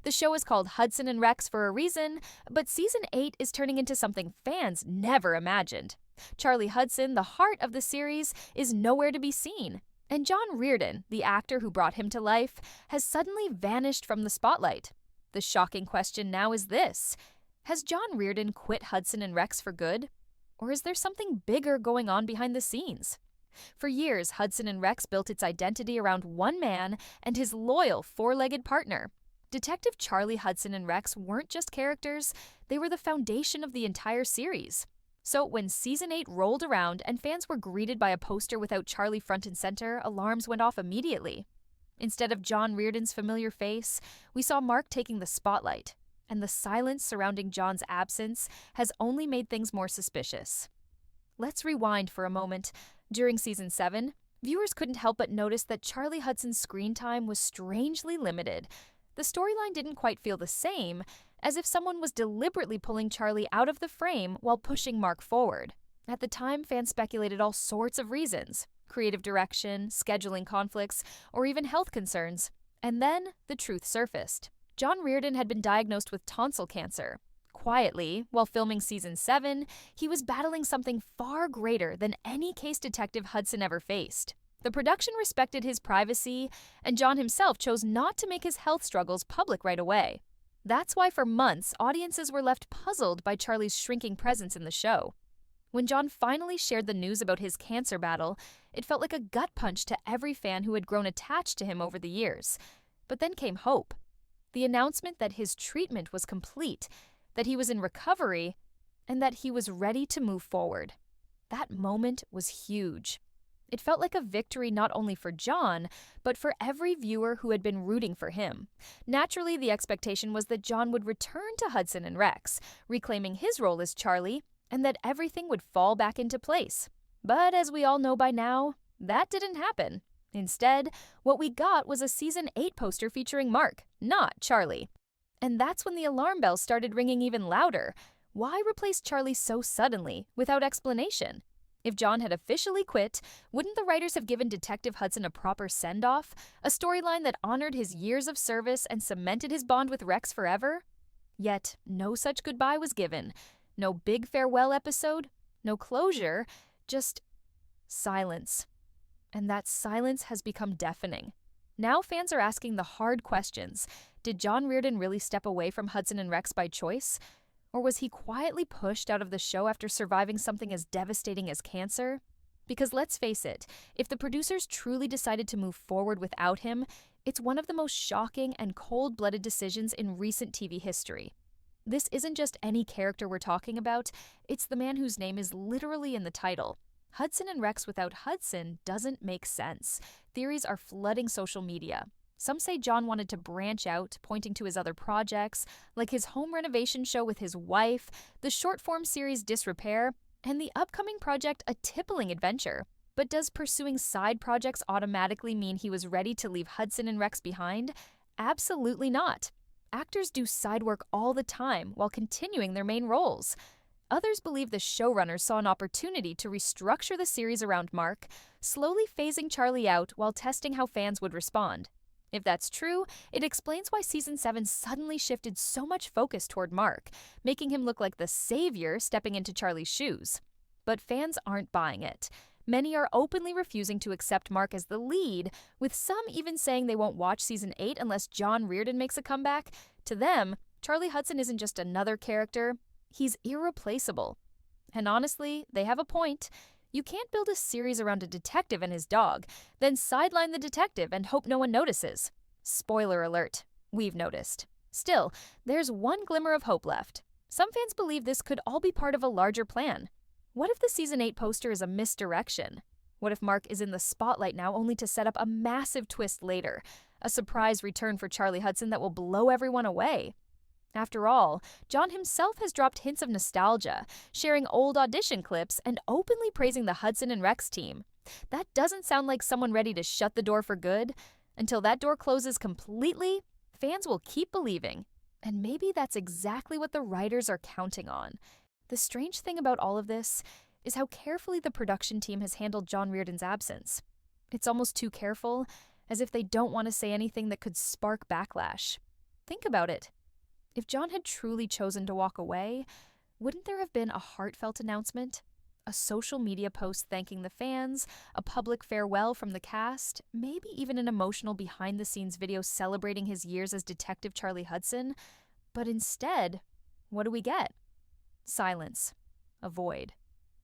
The show is called Hudson Rex for a reason, but Season 8 is turning into something fans never imagined. Charlie Hudson, the heart of the series, is nowhere to be seen. And John Reardon, the actor who brought him to life, has suddenly vanished from the spotlight. The shocking question now is this: has John Reardon quit Hudson Rex for good? Or is there something bigger going on behind the scenes? For years, Hudson Rex built its identity around one man and his loyal four-legged partner. Detective Charlie Hudson Rex weren't just characters, they were the foundation of the entire series. So when Season 8 rolled around and fans were greeted by a poster without Charlie front and center, alarms went off immediately. Instead of John Reardon's familiar face, we saw Mark taking the spotlight, and the silence surrounding John's absence has only made things more suspicious. Let's rewind for a moment. During Season 7, viewers couldn't help but notice that Charlie Hudson's screen time was strangely limited. The storyline didn't quite feel the same, as if someone was deliberately pulling Charlie out of the frame while pushing Mark forward. At the time, fans speculated all sorts of reasons: creative direction, scheduling conflicts, or even health concerns. And then, the truth surfaced. John Reardon had been diagnosed with tonsil cancer. Quietly, while filming Season 7, he was battling something far greater than any case Detective Hudson ever faced. The production respected his privacy, and John himself chose not to make his health struggles public right away. That's why for months, audiences were left puzzled by Charlie's shrinking presence in the show. When John finally shared the news about his cancer battle, it felt like a gut punch to every fan who had grown attached to him over the years. But then came hope. The announcement that his treatment was complete, that he was in recovery, and that he was ready to move forward. That moment was huge. It felt like a victory not only for John, but for every viewer who had been rooting for him. Naturally, the expectation was that John would return to Hudson Rex, reclaiming his role as Charlie, and that everything would fall back into place. But as we all know by now, that didn't happen. Instead, what we got was a Season 8 poster featuring Mark, not Charlie. And that's when the alarm bells started ringing even louder. Why replace Charlie so suddenly, without explanation? If John had officially quit, wouldn't the writers have given Detective Hudson a proper send-off? A storyline that honored his years of service and cemented his bond with Rex forever? Yet, no such goodbye was given. No big farewell episode, no closure, just silence. And that silence has become deafening. Now fans are asking the hard questions. Did John Reardon really step away from Hudson Rex by choice? Or was he quietly pushed out of the show after surviving something as devastating as cancer? Because let's face it, if the producers truly decided to move forward without him, it's one of the most shocking and cold-blooded decisions in recent TV history. This isn't just any character we're talking about, it's the man whose name is literally in the title. Hudson Rex without Hudson doesn't make sense. Theories are flooding social media. Some say John wanted to branch out, pointing to his other projects, like his home renovation show with his wife, the short-form series Disrepair, and the upcoming project A Tippling Adventure. But does pursuing side projects automatically mean he was ready to leave Hudson Rex behind? Absolutely not. Actors do side work all the time while continuing their main roles. Others believe the showrunners saw an opportunity to restructure the series around Mark, slowly phasing Charlie out while testing how fans would respond. If that's true, it explains why Season 7 suddenly shifted so much focus toward Mark, making him look like the savior stepping into Charlie's shoes. But fans aren't buying it. Many are openly refusing to accept Mark as the lead, with some even saying they won't watch Season 8 unless John Reardon makes a comeback. To them, Charlie Hudson isn't just another character, he's irreplaceable. And honestly, they have a point. You can't build a series around a detective and his dog, then sideline the detective and hope no one notices. Spoiler alert, we've noticed. Still, there's one glimmer of hope left. Some fans believe this could all be part of a larger plan. What if the Season 8 poster is a misdirection? What if Mark is in the spotlight now only to set up a massive twist later? A surprise return for Charlie Hudson that will blow everyone away. After all, John himself has dropped hints of nostalgia, sharing old audition clips and openly praising the Hudson Rex team. That doesn't sound like someone ready to shut the door for good. Until that door closes completely, fans will keep believing. And maybe that's exactly what the writers are counting on. The strange thing about all of this is how carefully the production team has handled John Reardon's absence. It's almost too careful, as if they don't want to say anything that could spark backlash. Think about it. If John had truly chosen to walk away, wouldn't there have been a heartfelt announcement? A social media post thanking the fans, a public farewell from the cast, maybe even an emotional behind-the-scenes video celebrating his years as Detective Charlie Hudson? But instead, what do we get? Silence. A void.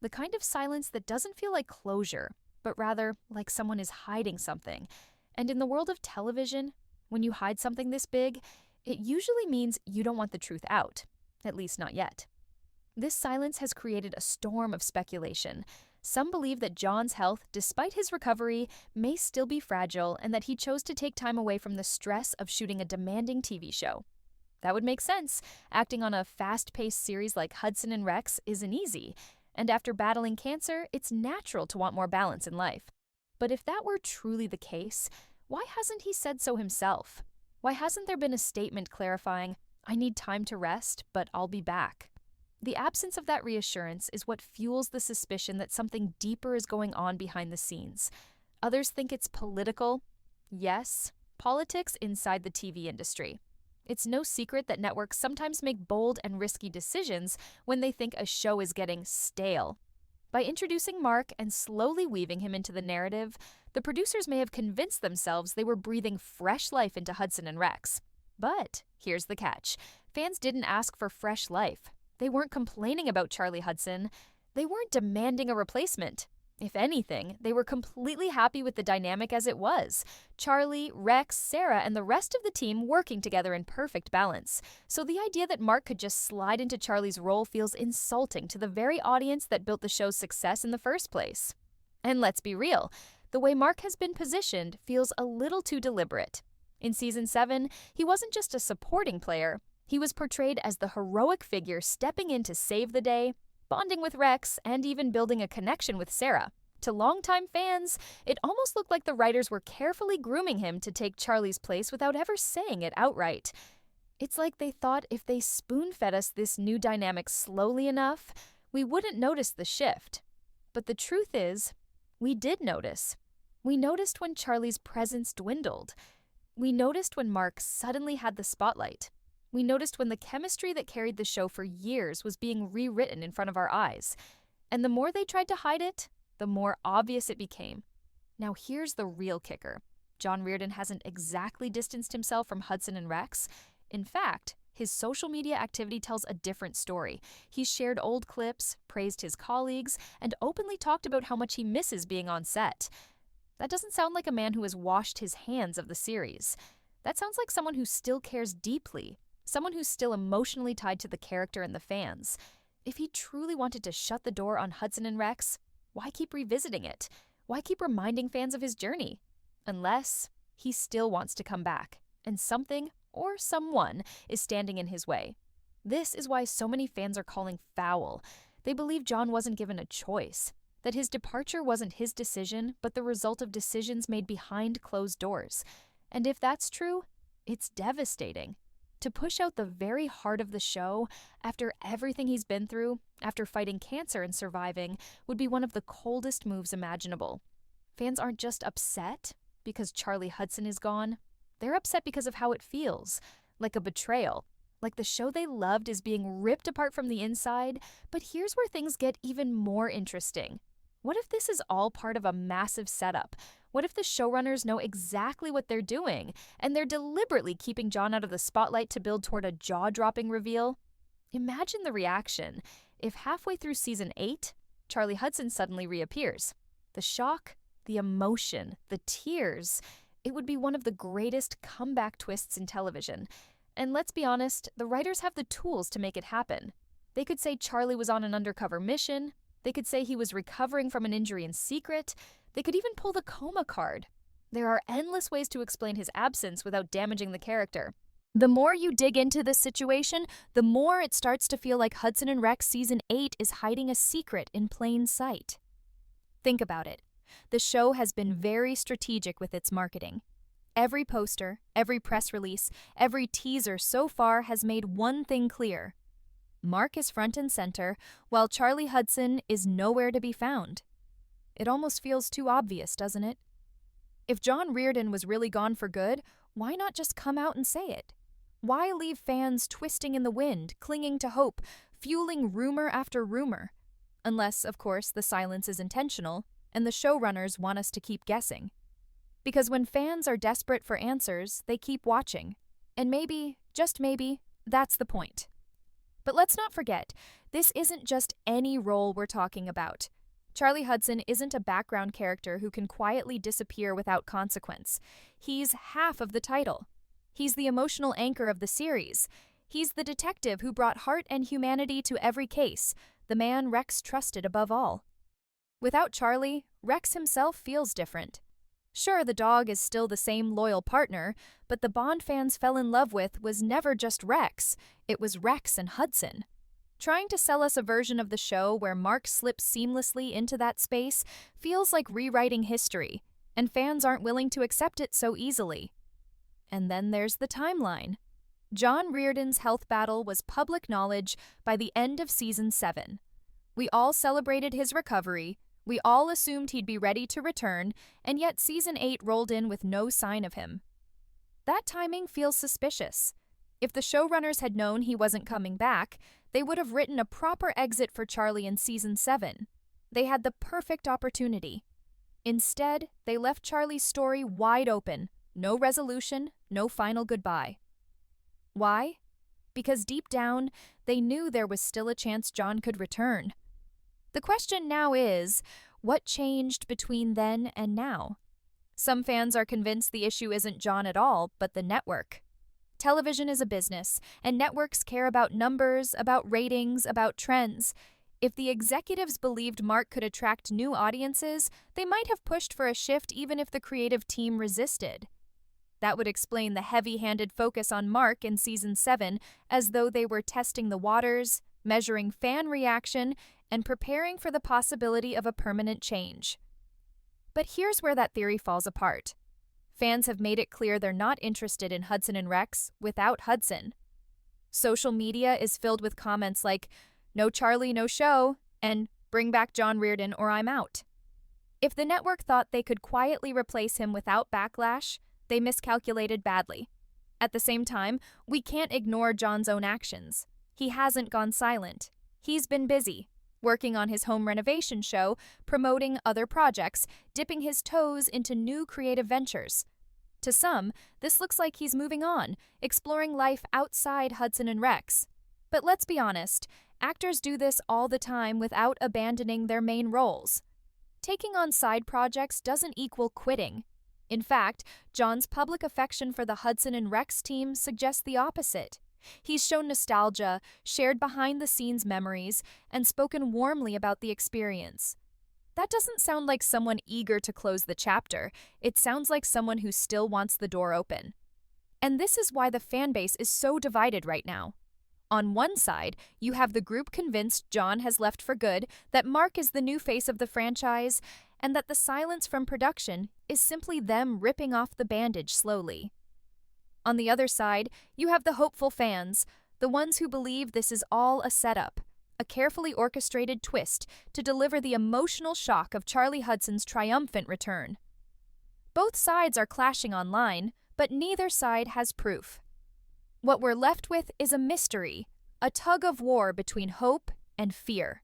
The kind of silence that doesn't feel like closure, but rather like someone is hiding something. And in the world of television, when you hide something this big, it usually means you don't want the truth out, at least not yet. This silence has created a storm of speculation. Some believe that John's health, despite his recovery, may still be fragile and that he chose to take time away from the stress of shooting a demanding TV show. That would make sense. Acting on a fast-paced series like Hudson Rex isn't easy, and after battling cancer, it's natural to want more balance in life. But if that were truly the case, why hasn't he said so himself? Why hasn't there been a statement clarifying, "I need time to rest, but I'll be back"? The absence of that reassurance is what fuels the suspicion that something deeper is going on behind the scenes. Others think it's political. Yes, politics inside the TV industry. It's no secret that networks sometimes make bold and risky decisions when they think a show is getting stale. By introducing Mark and slowly weaving him into the narrative, the producers may have convinced themselves they were breathing fresh life into Hudson Rex. But here's the catch. Fans didn't ask for fresh life. They weren't complaining about Charlie Hudson. They weren't demanding a replacement. If anything, they were completely happy with the dynamic as it was. Charlie, Rex, Sarah, and the rest of the team working together in perfect balance. So the idea that Mark could just slide into Charlie's role feels insulting to the very audience that built the show's success in the first place. And let's be real, the way Mark has been positioned feels a little too deliberate. In Season 7, he wasn't just a supporting player. He was portrayed as the heroic figure stepping in to save the day, bonding with Rex, and even building a connection with Sarah. To longtime fans, it almost looked like the writers were carefully grooming him to take Charlie's place without ever saying it outright. It's like they thought if they spoon-fed us this new dynamic slowly enough, we wouldn't notice the shift. But the truth is, we did notice. We noticed when Charlie's presence dwindled. We noticed when Mark suddenly had the spotlight. We noticed when the chemistry that carried the show for years was being rewritten in front of our eyes. And the more they tried to hide it, the more obvious it became. Now here's the real kicker. John Reardon hasn't exactly distanced himself from Hudson Rex. In fact, his social media activity tells a different story. He's shared old clips, praised his colleagues, and openly talked about how much he misses being on set. That doesn't sound like a man who has washed his hands of the series. That sounds like someone who still cares deeply. Someone who's still emotionally tied to the character and the fans. If he truly wanted to shut the door on Hudson Rex, why keep revisiting it? Why keep reminding fans of his journey? Unless he still wants to come back, and something or someone is standing in his way. This is why so many fans are calling foul. They believe John wasn't given a choice, that his departure wasn't his decision, but the result of decisions made behind closed doors. And if that's true, it's devastating. To push out the very heart of the show, after everything he's been through, after fighting cancer and surviving, would be one of the coldest moves imaginable. Fans aren't just upset because Charlie Hudson is gone. They're upset because of how it feels, like a betrayal, like the show they loved is being ripped apart from the inside. But here's where things get even more interesting. What if this is all part of a massive setup? What if the showrunners know exactly what they're doing, and they're deliberately keeping John out of the spotlight to build toward a jaw-dropping reveal? Imagine the reaction if halfway through Season 8, Charlie Hudson suddenly reappears. The shock, the emotion, the tears. It would be one of the greatest comeback twists in television. And let's be honest, the writers have the tools to make it happen. They could say Charlie was on an undercover mission. They could say he was recovering from an injury in secret. They could even pull the coma card. There are endless ways to explain his absence without damaging the character. The more you dig into this situation, the more it starts to feel like Hudson Rex Season 8 is hiding a secret in plain sight. Think about it. The show has been very strategic with its marketing. Every poster, every press release, every teaser so far has made one thing clear. Mark is front and center, while Charlie Hudson is nowhere to be found. It almost feels too obvious, doesn't it? If John Reardon was really gone for good, why not just come out and say it? Why leave fans twisting in the wind, clinging to hope, fueling rumor after rumor? Unless, of course, the silence is intentional and the showrunners want us to keep guessing. Because when fans are desperate for answers, they keep watching. And maybe, just maybe, that's the point. But let's not forget, this isn't just any role we're talking about. Charlie Hudson isn't a background character who can quietly disappear without consequence. He's half of the title. He's the emotional anchor of the series. He's the detective who brought heart and humanity to every case, the man Rex trusted above all. Without Charlie, Rex himself feels different. Sure, the dog is still the same loyal partner, but the Bond fans fell in love with was never just Rex, it was Rex and Hudson. Trying to sell us a version of the show where Mark slips seamlessly into that space feels like rewriting history, and fans aren't willing to accept it so easily. And then there's the timeline. John Reardon's health battle was public knowledge by the end of Season 7. We all celebrated his recovery, we all assumed he'd be ready to return, and yet Season 8 rolled in with no sign of him. That timing feels suspicious. If the showrunners had known he wasn't coming back, they would have written a proper exit for Charlie in Season 7. They had the perfect opportunity. Instead, they left Charlie's story wide open, no resolution, no final goodbye. Why? Because deep down, they knew there was still a chance John could return. The question now is, what changed between then and now? Some fans are convinced the issue isn't John at all, but the network. Television is a business, and networks care about numbers, about ratings, about trends. If the executives believed Mark could attract new audiences, they might have pushed for a shift even if the creative team resisted. That would explain the heavy-handed focus on Mark in Season 7, as though they were testing the waters, measuring fan reaction, and preparing for the possibility of a permanent change. But here's where that theory falls apart. Fans have made it clear they're not interested in Hudson and Rex without Hudson. Social media is filled with comments like, "No Charlie, no show," and "Bring back John Reardon or I'm out." If the network thought they could quietly replace him without backlash, they miscalculated badly. At the same time, we can't ignore John's own actions. He hasn't gone silent. He's been busy, working on his home renovation show, promoting other projects, dipping his toes into new creative ventures. To some, this looks like he's moving on, exploring life outside Hudson and Rex. But let's be honest, actors do this all the time without abandoning their main roles. Taking on side projects doesn't equal quitting. In fact, John's public affection for the Hudson and Rex team suggests the opposite. He's shown nostalgia, shared behind-the-scenes memories, and spoken warmly about the experience. That doesn't sound like someone eager to close the chapter. It sounds like someone who still wants the door open. And this is why the fanbase is so divided right now. On one side, you have the group convinced John has left for good, that Mark is the new face of the franchise, and that the silence from production is simply them ripping off the bandage slowly. On the other side, you have the hopeful fans, the ones who believe this is all a setup, a carefully orchestrated twist to deliver the emotional shock of Charlie Hudson's triumphant return. Both sides are clashing online, but neither side has proof. What we're left with is a mystery, a tug-of-war between hope and fear.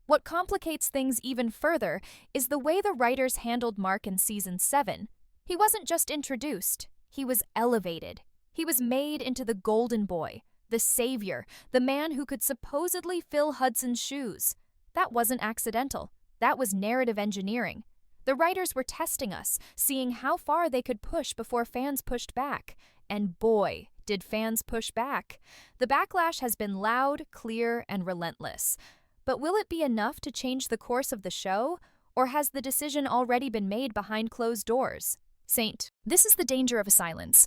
What complicates things even further is the way the writers handled Mark in Season 7. He wasn't just introduced, he was elevated. He was made into the golden boy, the savior, the man who could supposedly fill Hudson's shoes. That wasn't accidental. That was narrative engineering. The writers were testing us, seeing how far they could push before fans pushed back. And boy, did fans push back. The backlash has been loud, clear, and relentless. But will it be enough to change the course of the show? Or has the decision already been made behind closed doors? Saint, this is the danger of silence.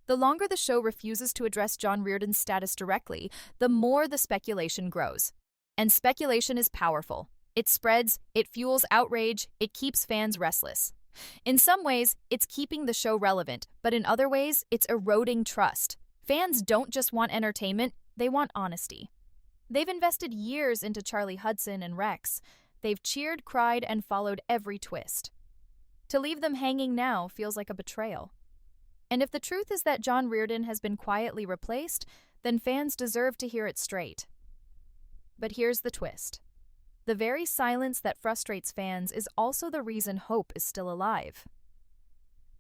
The longer the show refuses to address John Reardon's status directly, the more the speculation grows. And speculation is powerful. It spreads, it fuels outrage, it keeps fans restless. In some ways, it's keeping the show relevant, but in other ways, it's eroding trust. Fans don't just want entertainment, they want honesty. They've invested years into Charlie Hudson and Rex. They've cheered, cried, and followed every twist. To leave them hanging now feels like a betrayal. And if the truth is that John Reardon has been quietly replaced, then fans deserve to hear it straight. But here's the twist. The very silence that frustrates fans is also the reason hope is still alive.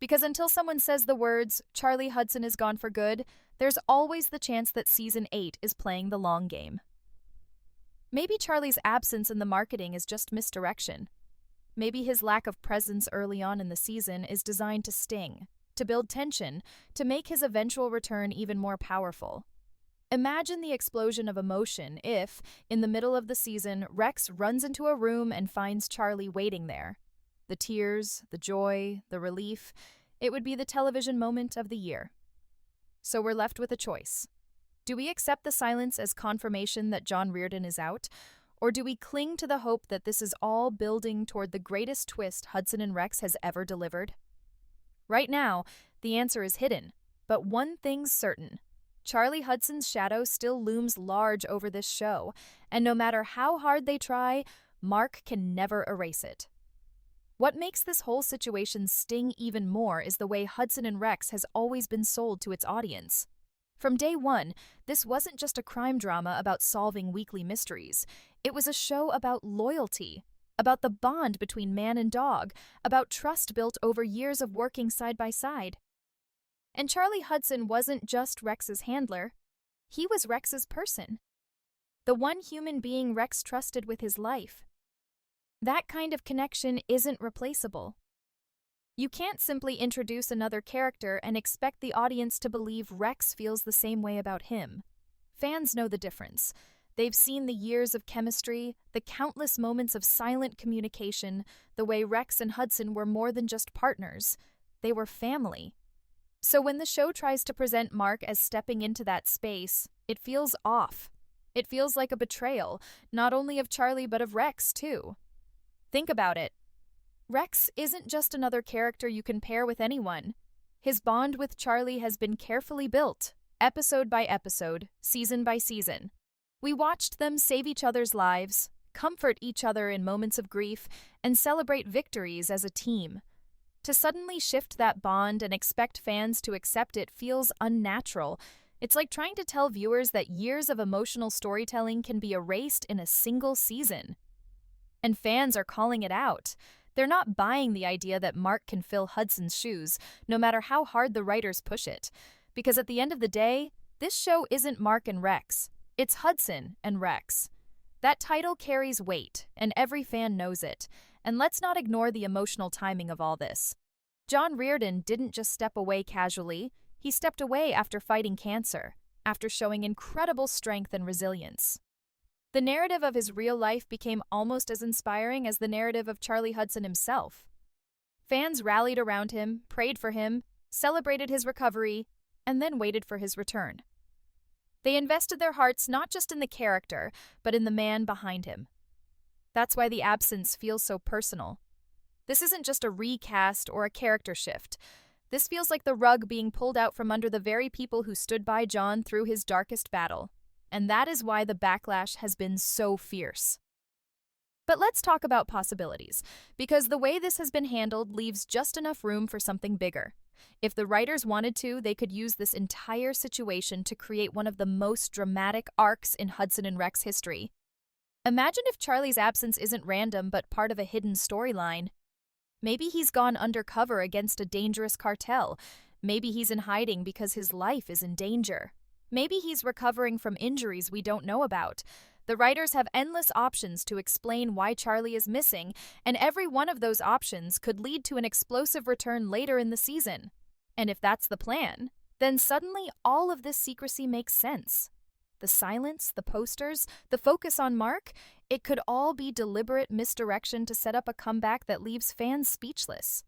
Because until someone says the words, "Charlie Hudson is gone for good," there's always the chance that Season 8 is playing the long game. Maybe Charlie's absence in the marketing is just misdirection. Maybe his lack of presence early on in the season is designed to sting, to build tension, to make his eventual return even more powerful. Imagine the explosion of emotion if, in the middle of the season, Rex runs into a room and finds Charlie waiting there. The tears, the joy, the relief, it would be the television moment of the year. So we're left with a choice. Do we accept the silence as confirmation that John Reardon is out, or do we cling to the hope that this is all building toward the greatest twist Hudson and Rex has ever delivered? Right now, the answer is hidden, but one thing's certain. Charlie Hudson's shadow still looms large over this show, and no matter how hard they try, Mark can never erase it. What makes this whole situation sting even more is the way Hudson and Rex has always been sold to its audience. From day one, this wasn't just a crime drama about solving weekly mysteries. It was a show about loyalty, about the bond between man and dog, about trust built over years of working side by side. And Charlie Hudson wasn't just Rex's handler. He was Rex's person. The one human being Rex trusted with his life. That kind of connection isn't replaceable. You can't simply introduce another character and expect the audience to believe Rex feels the same way about him. Fans know the difference. They've seen the years of chemistry, the countless moments of silent communication, the way Rex and Hudson were more than just partners. They were family. So when the show tries to present Mark as stepping into that space, it feels off. It feels like a betrayal, not only of Charlie but of Rex, too. Think about it. Rex isn't just another character you can pair with anyone. His bond with Charlie has been carefully built, episode by episode, season by season. We watched them save each other's lives, comfort each other in moments of grief, and celebrate victories as a team. To suddenly shift that bond and expect fans to accept it feels unnatural. It's like trying to tell viewers that years of emotional storytelling can be erased in a single season. And fans are calling it out. They're not buying the idea that Mark can fill Hudson's shoes, no matter how hard the writers push it. Because at the end of the day, this show isn't Mark and Rex. It's Hudson and Rex. That title carries weight, and every fan knows it. And let's not ignore the emotional timing of all this. John Reardon didn't just step away casually. He stepped away after fighting cancer, after showing incredible strength and resilience. The narrative of his real life became almost as inspiring as the narrative of Charlie Hudson himself. Fans rallied around him, prayed for him, celebrated his recovery, and then waited for his return. They invested their hearts not just in the character, but in the man behind him. That's why the absence feels so personal. This isn't just a recast or a character shift. This feels like the rug being pulled out from under the very people who stood by John through his darkest battle. And that is why the backlash has been so fierce. But let's talk about possibilities, because the way this has been handled leaves just enough room for something bigger. If the writers wanted to, they could use this entire situation to create one of the most dramatic arcs in Hudson and Rex history. Imagine if Charlie's absence isn't random but part of a hidden storyline. Maybe he's gone undercover against a dangerous cartel. Maybe he's in hiding because his life is in danger. Maybe he's recovering from injuries we don't know about. The writers have endless options to explain why Charlie is missing, and every one of those options could lead to an explosive return later in the season. And if that's the plan, then suddenly all of this secrecy makes sense. The silence, the posters, the focus on Mark, it could all be deliberate misdirection to set up a comeback that leaves fans speechless.